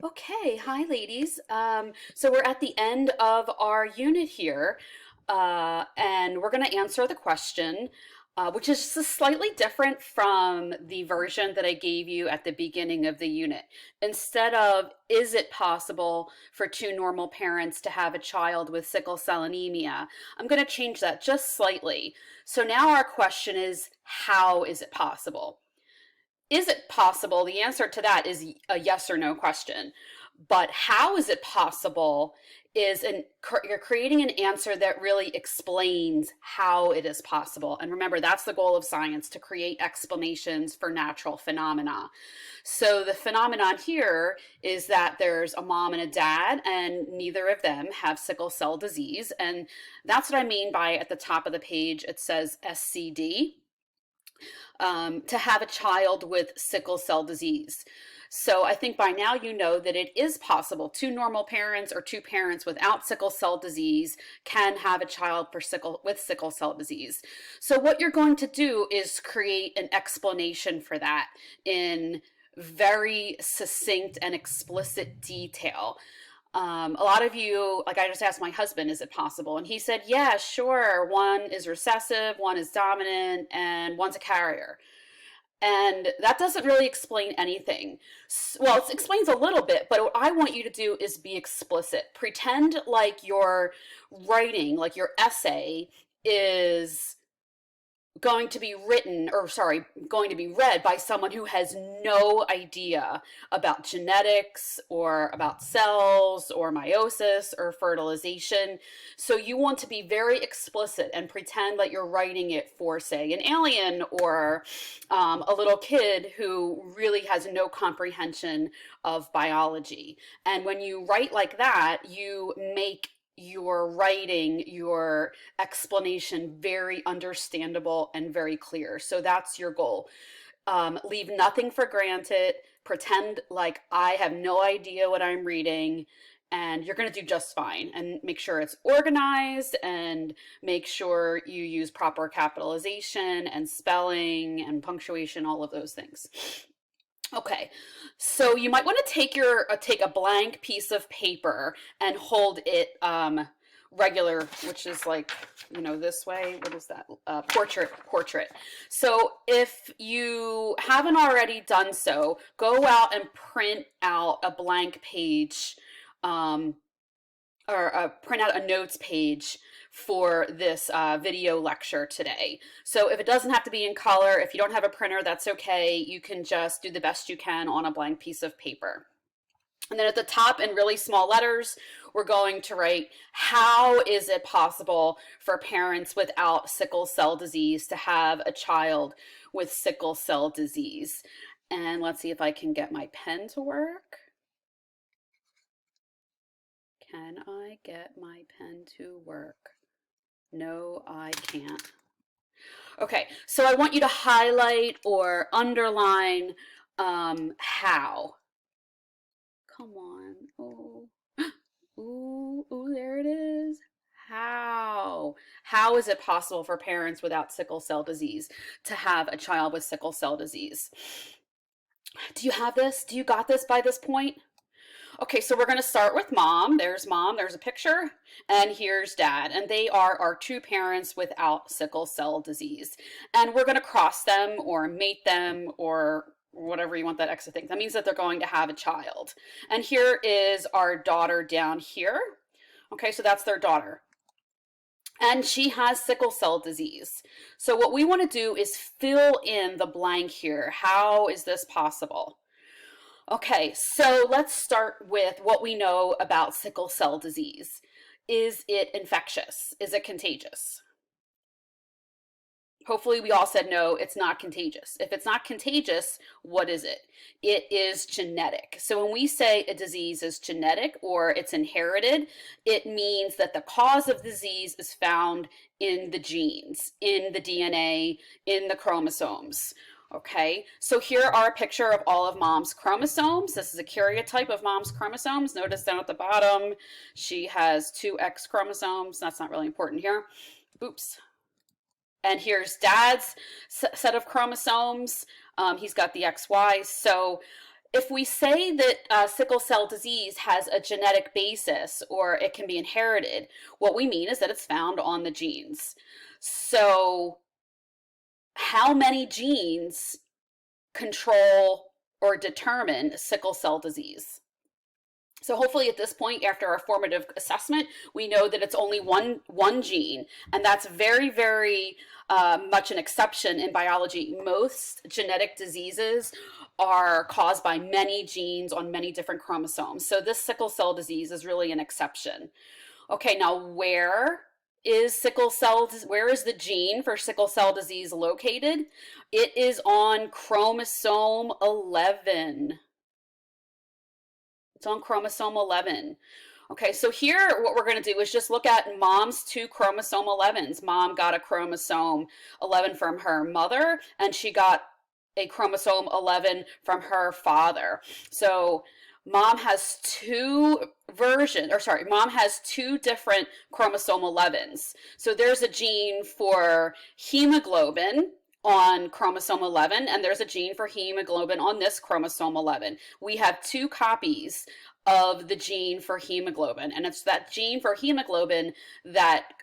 Okay, hi ladies. So we're at the end of our unit here, and we're going to answer the question, which is just slightly different from the version that I gave you at the beginning of the unit. Instead of, is it possible for two normal parents to have a child with sickle cell anemia? I'm going to change that just slightly. So now our question is, how is it possible? Is it possible? The answer to that is a yes or no question. But how is it possible is you're creating an answer that really explains how it is possible. And remember, that's the goal of science, to create explanations for natural phenomena. So the phenomenon here is that there's a mom and a dad, and neither of them have sickle cell disease. And that's what I mean by, at the top of the page, it says SCD, to have a child with sickle cell disease. So I think by now you know that it is possible. Two normal parents or two parents without sickle cell disease can have a child with sickle cell disease. So what you're going to do is create an explanation for that in very succinct and explicit detail. A lot of you, like I just asked my husband, is it possible? And he said, yeah, sure. One is recessive, one is dominant, and one's a carrier. And that doesn't really explain anything. Well, it explains a little bit, but what I want you to do is be explicit. Pretend like your writing, like your essay, is going to be going to be read by someone who has no idea about genetics or about cells or meiosis or fertilization. So you want to be very explicit and pretend that you're writing it for, say, an alien or a little kid who really has no comprehension of biology. And when you write like that, you make your writing, your explanation very understandable and very clear. So that's your goal. Leave nothing for granted. Pretend like I have no idea what I'm reading, and you're going to do just fine. And make sure it's organized, and make sure you use proper capitalization and spelling and punctuation, all of those things. Okay, so you might want to take a blank piece of paper and hold it regular, which is like, this way. What is that? Portrait. So if you haven't already done so, go out and print out a blank page, or print out a notes page for this video lecture today. So if it doesn't have to be in color, if you don't have a printer, that's okay. You can just do the best you can on a blank piece of paper. And then at the top, in really small letters, we're going to write, how is it possible for parents without sickle cell disease to have a child with sickle cell disease? And let's see if I can get my pen to work. Can I get my pen to work? No, I can't. Okay, so I want you to highlight or underline how. Come on. Oh. Ooh, there it is. How? How is it possible for parents without sickle cell disease to have a child with sickle cell disease? Do you have this? Do you got this by this point? Okay, so we're going to start with mom. There's a picture, and here's dad. And they are our two parents without sickle cell disease. And we're going to cross them or mate them or whatever you want that extra thing. That means that they're going to have a child. And here is our daughter down here. Okay, so that's their daughter. And she has sickle cell disease. So what we want to do is fill in the blank here. How is this possible? Okay, so let's start with what we know about sickle cell disease. Is it infectious? Is it contagious? Hopefully we all said no, it's not contagious. If it's not contagious, what is it? It is genetic. So when we say a disease is genetic or it's inherited, it means that the cause of disease is found in the genes, in the DNA, in the chromosomes. Okay, so here are a picture of all of mom's chromosomes. This is a karyotype of mom's chromosomes. Notice down at the bottom, she has two X chromosomes. That's not really important here. Oops. And here's dad's set of chromosomes. He's got the XY. So if we say that sickle cell disease has a genetic basis or it can be inherited, what we mean is that it's found on the genes. So how many genes control or determine sickle cell disease? So hopefully at this point, after our formative assessment, we know that it's only one gene, and that's very, very much an exception in biology. Most genetic diseases are caused by many genes on many different chromosomes. So this sickle cell disease is really an exception. Okay, now where is the gene for sickle cell disease located? It is on chromosome 11. It's on chromosome 11. Okay, so here what we're going to do is just look at mom's two chromosome 11s. Mom got a chromosome 11 from her mother, and she got a chromosome 11 from her father. So mom has two different chromosome 11s. So there's a gene for hemoglobin on chromosome 11, and there's a gene for hemoglobin on this chromosome 11. We have two copies of the gene for hemoglobin, and it's that gene for hemoglobin that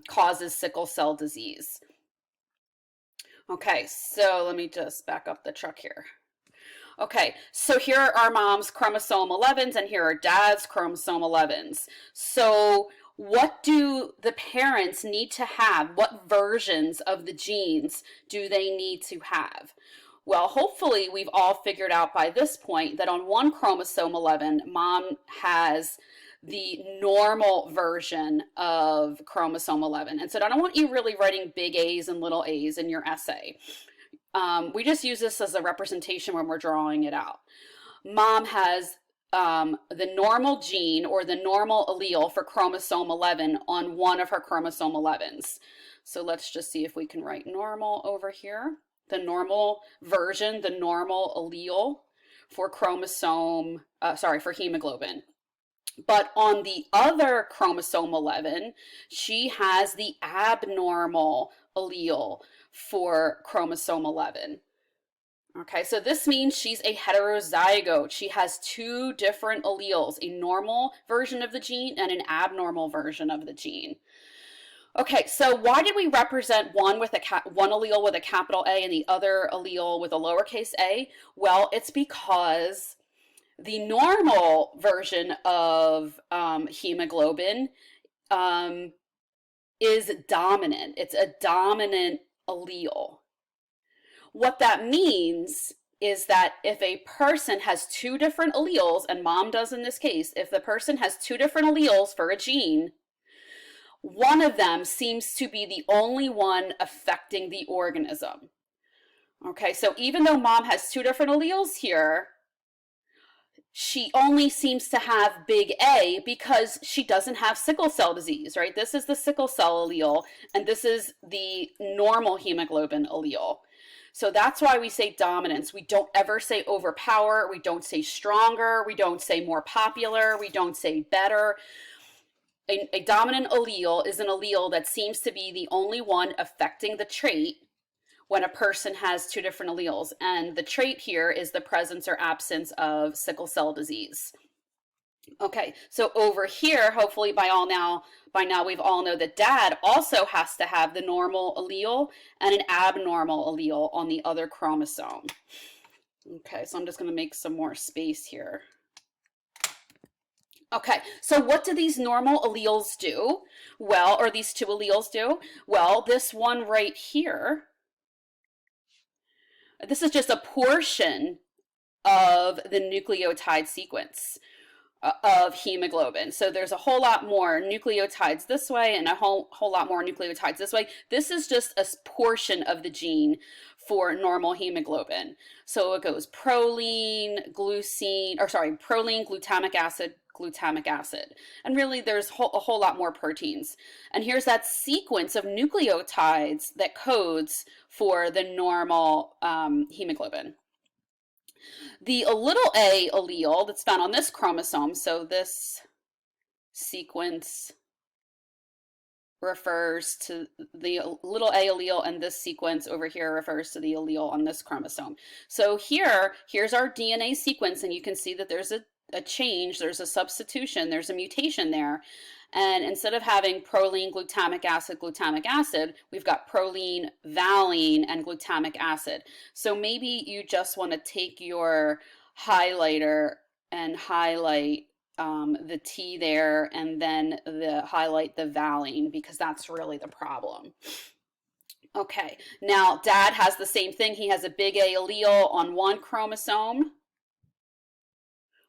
causes sickle cell disease. Okay, so let me just back up the truck here. Okay, so here are mom's chromosome 11s, and here are dad's chromosome 11s. So what do the parents need to have? What versions of the genes do they need to have? Well, hopefully we've all figured out by this point that on one chromosome 11, mom has the normal version of chromosome 11. And so I don't want you really writing big A's and little a's in your essay. We just use this as a representation when we're drawing it out. Mom has the normal gene or the normal allele for chromosome 11 on one of her chromosome 11s. So let's just see if we can write normal over here. The normal version, the normal allele for for hemoglobin. But on the other chromosome 11, she has the abnormal allele for chromosome 11. Okay, so this means she's a heterozygote. She has two different alleles, a normal version of the gene and an abnormal version of the gene. Okay, so why did we represent one allele with a capital A and the other allele with a lowercase a? Well, it's because the normal version of hemoglobin is dominant. It's a dominant allele. What that means is that if a person has two different alleles, and mom does in this case, if the person has two different alleles for a gene, one of them seems to be the only one affecting the organism. Okay, so even though mom has two different alleles here, she only seems to have big A because she doesn't have sickle cell disease, right? This is the sickle cell allele, and this is the normal hemoglobin allele. So that's why we say dominance. We don't ever say overpower. We don't say stronger. We don't say more popular. We don't say better. A dominant allele is an allele that seems to be the only one affecting the trait when a person has two different alleles. And the trait here is the presence or absence of sickle cell disease. Okay, so over here, hopefully by now we've all know that dad also has to have the normal allele and an abnormal allele on the other chromosome. Okay, so I'm just going to make some more space here. Okay, so what do these normal alleles do? Well, or these two alleles do? Well, this one right here, this is just a portion of the nucleotide sequence of hemoglobin. So there's a whole lot more nucleotides this way and a whole lot more nucleotides this way. This is just a portion of the gene for normal hemoglobin. So it goes proline, glutamic acid. And really there's a whole lot more proteins. And here's that sequence of nucleotides that codes for the normal hemoglobin. The little a allele that's found on this chromosome, so this sequence refers to the little a allele, and this sequence over here refers to the allele on this chromosome. So here's our DNA sequence, and you can see that there's a change, there's a substitution, there's a mutation there. And instead of having proline, glutamic acid, we've got proline, valine, and glutamic acid. So maybe you just want to take your highlighter and highlight the T there, and then highlight the valine, because that's really the problem. Okay, now dad has the same thing. He has a big A allele on one chromosome.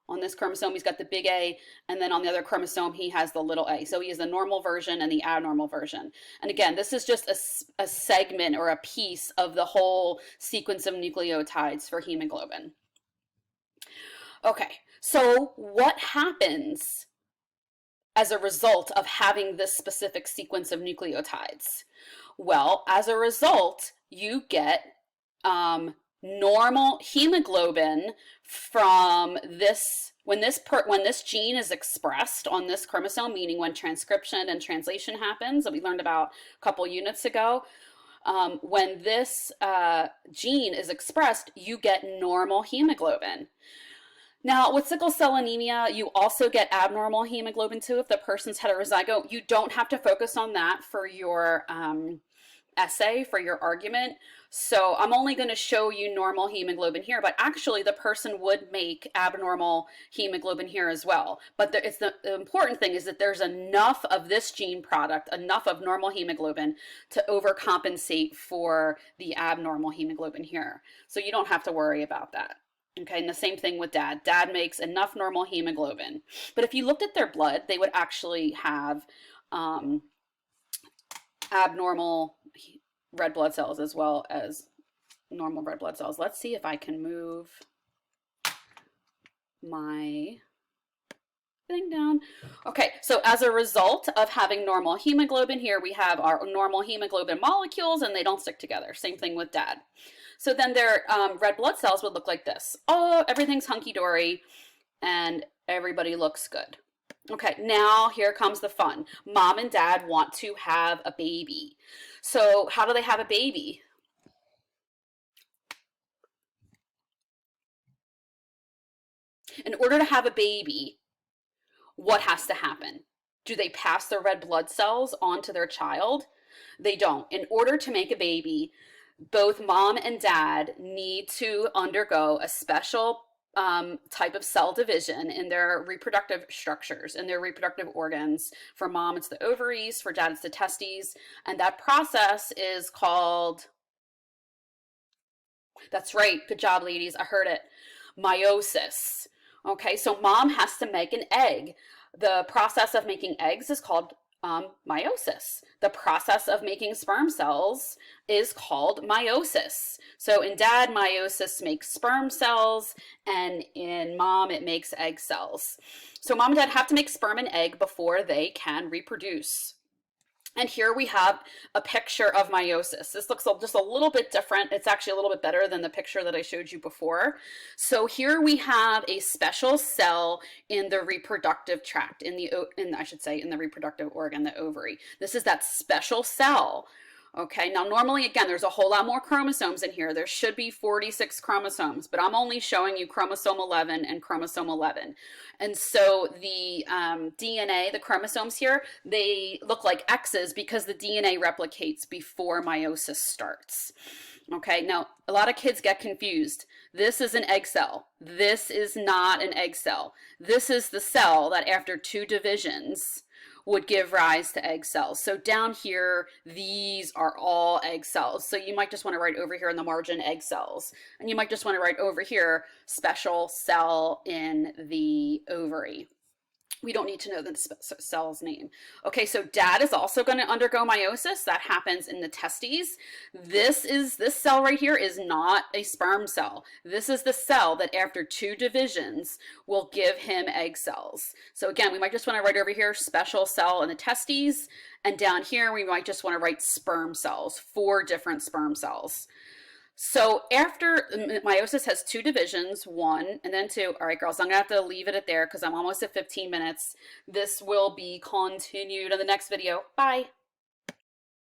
On this chromosome, he's got the big A, and then on the other chromosome, he has the little a. So he has the normal version and the abnormal version. And again, this is just a segment or a piece of the whole sequence of nucleotides for hemoglobin. Okay, so what happens as a result of having this specific sequence of nucleotides? Well, as a result, you get normal hemoglobin from this when this gene is expressed on this chromosome, meaning when transcription and translation happens, that we learned about a couple units ago. When this gene is expressed, you get normal hemoglobin. Now, with sickle cell anemia, you also get abnormal hemoglobin too if the person's heterozygote. You don't have to focus on that for your essay, for your argument. So I'm only going to show you normal hemoglobin here, but actually the person would make abnormal hemoglobin here as well. But the important thing is that there's enough of this gene product, enough of normal hemoglobin to overcompensate for the abnormal hemoglobin here. So you don't have to worry about that. Okay, and the same thing with dad. Dad makes enough normal hemoglobin. But if you looked at their blood, they would actually have abnormal red blood cells as well as normal red blood cells. Let's see if I can move my thing down. Okay, so as a result of having normal hemoglobin here, we have our normal hemoglobin molecules, and they don't stick together. Same thing with dad. So then their red blood cells would look like this. Oh, everything's hunky-dory and everybody looks good. Okay, now here comes the fun. Mom and dad want to have a baby. So how do they have a baby? In order to have a baby, what has to happen? Do they pass their red blood cells on to their child? They don't. In order to make a baby, both mom and dad need to undergo a special type of cell division in their reproductive structures, in their reproductive organs. For mom, it's the ovaries. For dad, it's the testes. And that process is called, that's right, good job, ladies, I heard it, meiosis. Okay, so mom has to make an egg. The process of making eggs is called meiosis. The process of making sperm cells is called meiosis. So in dad, meiosis makes sperm cells, and in mom, it makes egg cells. So mom and dad have to make sperm and egg before they can reproduce. And here we have a picture of meiosis. This looks just a little bit different. It's actually a little bit better than the picture that I showed you before. So here we have a special cell in the reproductive tract, in the reproductive organ, the ovary. This is that special cell. Okay, now normally, again, there's a whole lot more chromosomes in here. There should be 46 chromosomes, but I'm only showing you chromosome 11 and chromosome 11. And so the DNA, the chromosomes here, they look like X's because the DNA replicates before meiosis starts. Okay, now a lot of kids get confused. This is an egg cell. This is not an egg cell. This is the cell that after 2 divisions would give rise to egg cells. So down here, these are all egg cells. So you might just want to write over here in the margin egg cells. And you might just want to write over here special cell in the ovary. We don't need to know the cell's name. Okay, so dad is also going to undergo meiosis. That happens in the testes. This cell right here is not a sperm cell. This is the cell that after 2 divisions will give him egg cells. So again, we might just want to write over here special cell in the testes, and down here we might just want to write sperm cells, 4 different sperm cells. So after meiosis has 2 divisions, 1 and then 2. All right, girls, I'm gonna have to leave it at there because I'm almost at 15 minutes. This will be continued in the next video. Bye.